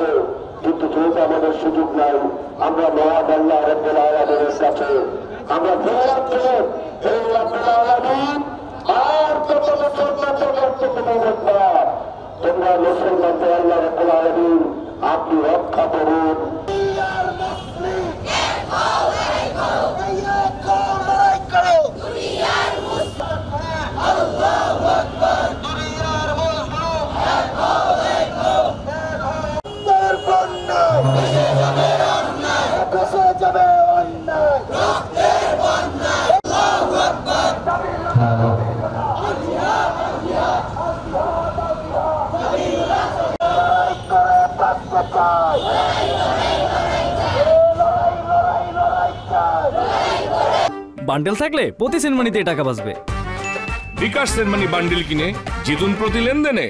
আছে, কিন্তু যেহেতু আমাদের সুযোগ নাই, আমরা মহান আল্লাহ রাব্বুল আলামিনের কাছে আমরা ধরে রাখবো, হে রাব্বুল আলামিন, আর কত বছর মতো বর্তমানে রাখবা, তোমরা মুসলমানদের আল্লাহ রাব্বুল আলামিন আপনি রক্ষা করুন। বান্ডেল থাকলে প্রতি সেনমানিতে টাকা বাঁচবে। বিকাশ সেনমানি বান্ডেল কিনে জিতুন প্রতি লেনদেনে।